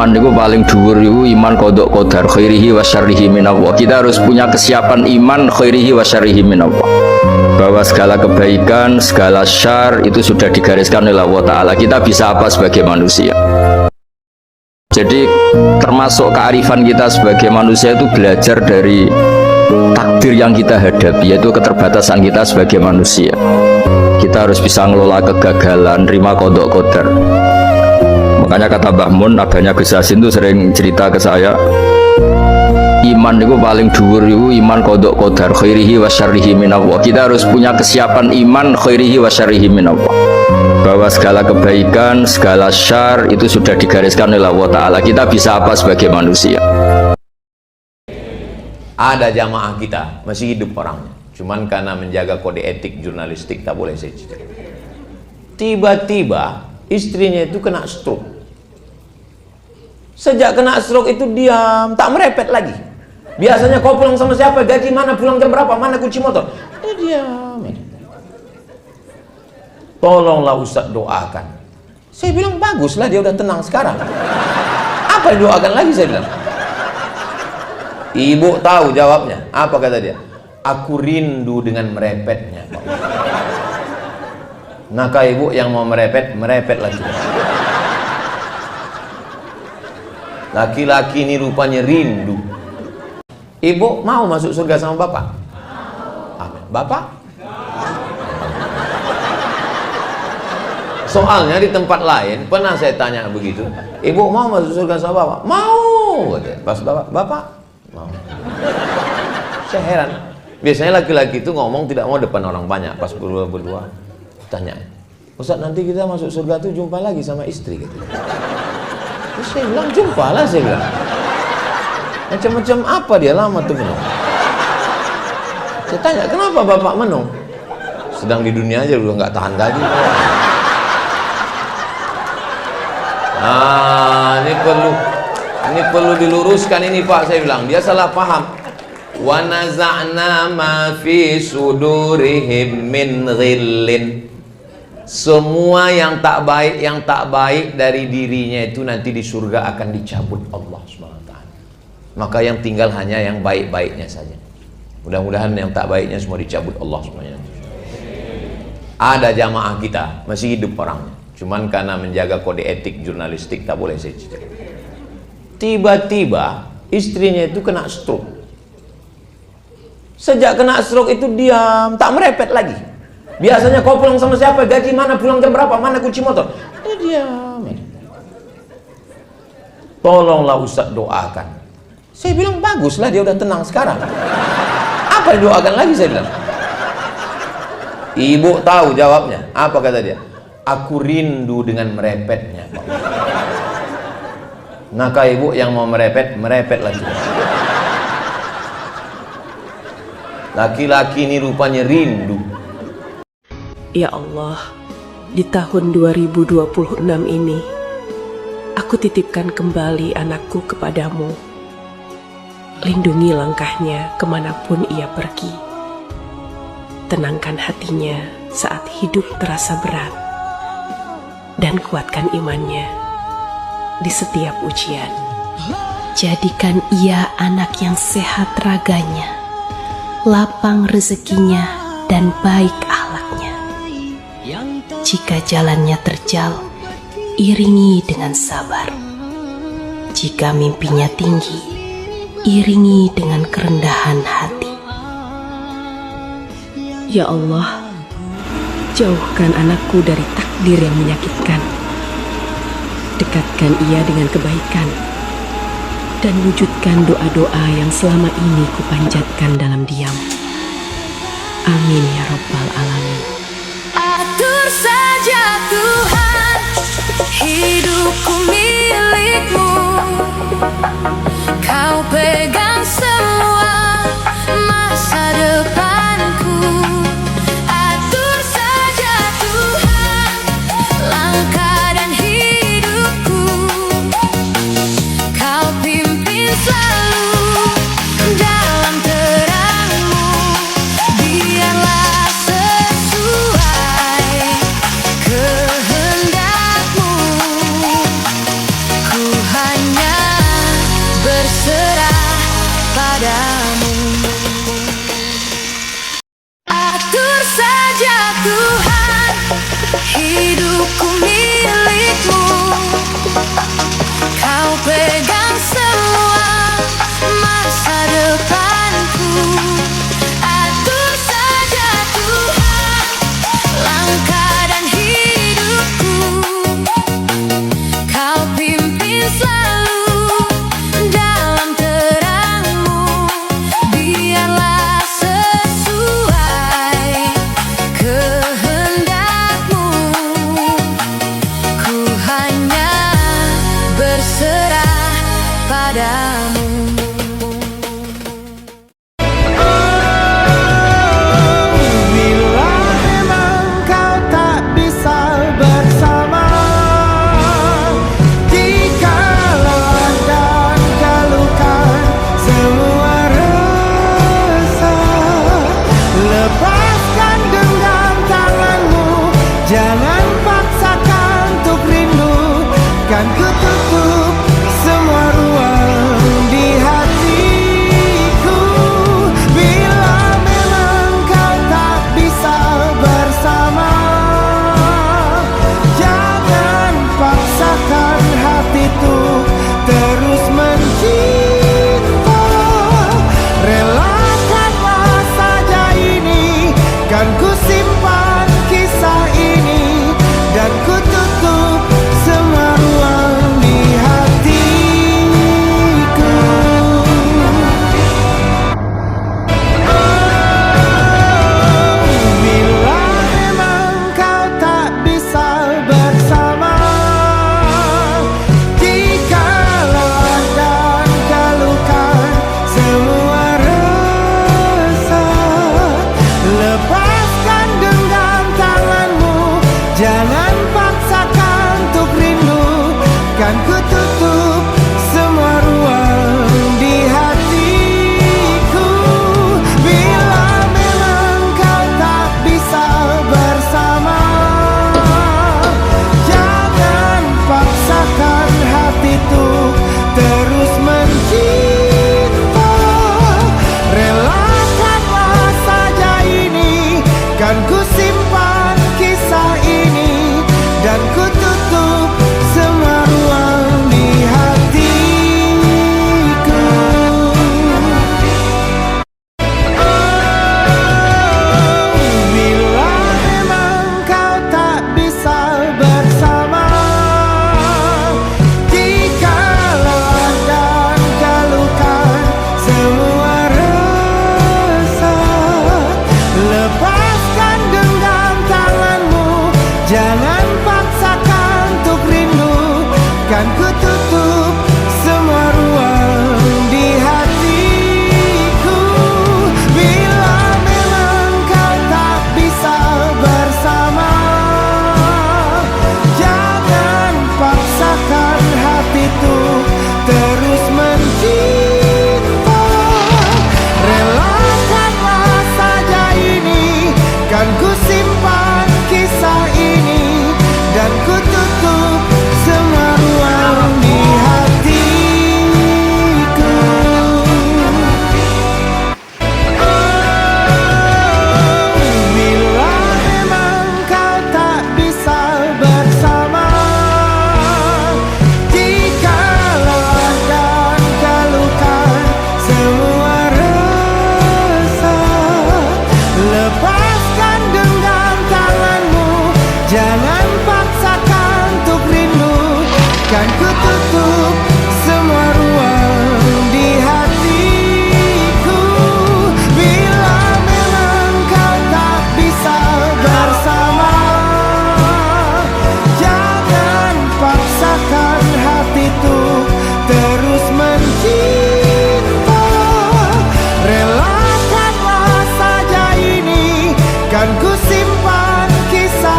iman itu paling dhuwur itu iman qada qadar khairihi wa syarrihi minallah. Kita harus punya kesiapan iman khairihi wa syarrihi minallah, bahwa segala kebaikan, segala syar itu sudah digariskan oleh Allah Ta'ala. Kita bisa apa sebagai manusia? Jadi termasuk kearifan kita sebagai manusia itu belajar dari takdir yang kita hadapi, yaitu keterbatasan kita sebagai manusia. Kita harus bisa ngelola kegagalan, terima qada qadar. Makanya kata Mbah Mun, abahnya Gus Yasin itu sering cerita ke saya, iman itu paling dhuwur itu iman qada qadar khairihi wa syarrihi minallah. Kita harus punya kesiapan iman khairihi wa syarrihi minallah, bahwa segala kebaikan, segala syar itu sudah digariskan oleh Allah Ta'ala. Kita bisa apa sebagai manusia? Ada jamaah kita masih hidup orangnya, cuman karena menjaga kode etik jurnalistik tak boleh saya cerita. Tiba-tiba istrinya itu kena stroke. Sejak kena stroke itu diam, tak merepet lagi. Biasanya kau pulang sama siapa, gaji mana, pulang jam berapa, mana kunci motor, diam. Tolonglah Ustaz doakan. Saya bilang baguslah, dia udah tenang sekarang. Apa yang doakan lagi, saya bilang. Ibu tahu jawabnya. Apa kata dia? Aku rindu dengan merepetnya, Pak. Maka ibu yang mau merepet, merepet lagi. Laki-laki ini rupanya rindu. Ibu mau masuk surga sama bapak? Amin. Bapak? Soalnya di tempat lain pernah saya tanya begitu, ibu mau masuk surga sama bapak? Mau. Pas bapak mau. Saya heran. Biasanya laki-laki itu ngomong tidak mau depan orang banyak. Pas berdua tanya, Ustaz, nanti kita masuk surga tuh jumpa lagi sama istri gitu. Terus saya bilang, jumpalah, saya bilang. Macam-macam apa dia lama tuh menung. Saya tanya, kenapa bapak menung? Sedang di dunia aja udah nggak tahan lagi. Nah, ini perlu diluruskan ini Pak, saya bilang. Dia salah paham. Wa naza'na ma fi sudurihim min ghillin. Semua yang tak baik dari dirinya itu nanti di surga akan dicabut Allah SWT. Maka yang tinggal hanya yang baik-baiknya saja. Mudah-mudahan yang tak baiknya semua dicabut Allah semuanya. Ada jamaah kita masih hidup orangnya, cuman karena menjaga kode etik jurnalistik tak boleh saya cerita. Tiba-tiba istrinya itu kena stroke. Sejak kena stroke itu diam, tak merepet lagi. Biasanya kau pulang sama siapa, gaji mana, pulang jam berapa, mana kunci motor, diam. Tolonglah Ustaz doakan. Saya bilang baguslah, dia udah tenang sekarang. Apa yang doakan lagi, saya bilang. Ibu tahu jawabnya. Apa kata dia? Aku rindu dengan merepetnya, Pak. Maka ibu yang mau merepet, merepet lagi. Laki-laki ini rupanya rindu. Ya Allah, di tahun 2026 ini, aku titipkan kembali anakku kepadamu. Lindungi langkahnya kemanapun ia pergi. Tenangkan hatinya saat hidup terasa berat. Dan kuatkan imannya di setiap ujian. Jadikan ia anak yang sehat raganya, lapang rezekinya, dan baik akhlaknya. Jika jalannya terjal, iringi dengan sabar. Jika mimpinya tinggi, iringi dengan kerendahan hati. Ya Allah, jauhkan anakku dari takdir yang menyakitkan. Dekatkan ia dengan kebaikan, dan wujudkan doa-doa yang selama ini kupanjatkan dalam diam. Amin ya Rabbal Alamin. Atur saja Tuhan, hidupku milikmu. Kau pegang semua masa depanku. Atur saja Tuhan, langkah dan hidupku. Kau pimpin selalu dalam terang-Mu. Biarlah sesuai kehendak-Mu. Ku hanya padamu. Bila memang kau tak bisa bersama, jikalau dan keluhkan semua resah, lepaskan genggam tanganmu, jangan paksakan untuk rindu, kan ku tutup semua ruang di hatiku. Bila memang kau tak bisa bersama, jangan paksakan hati tuh terus mencintai.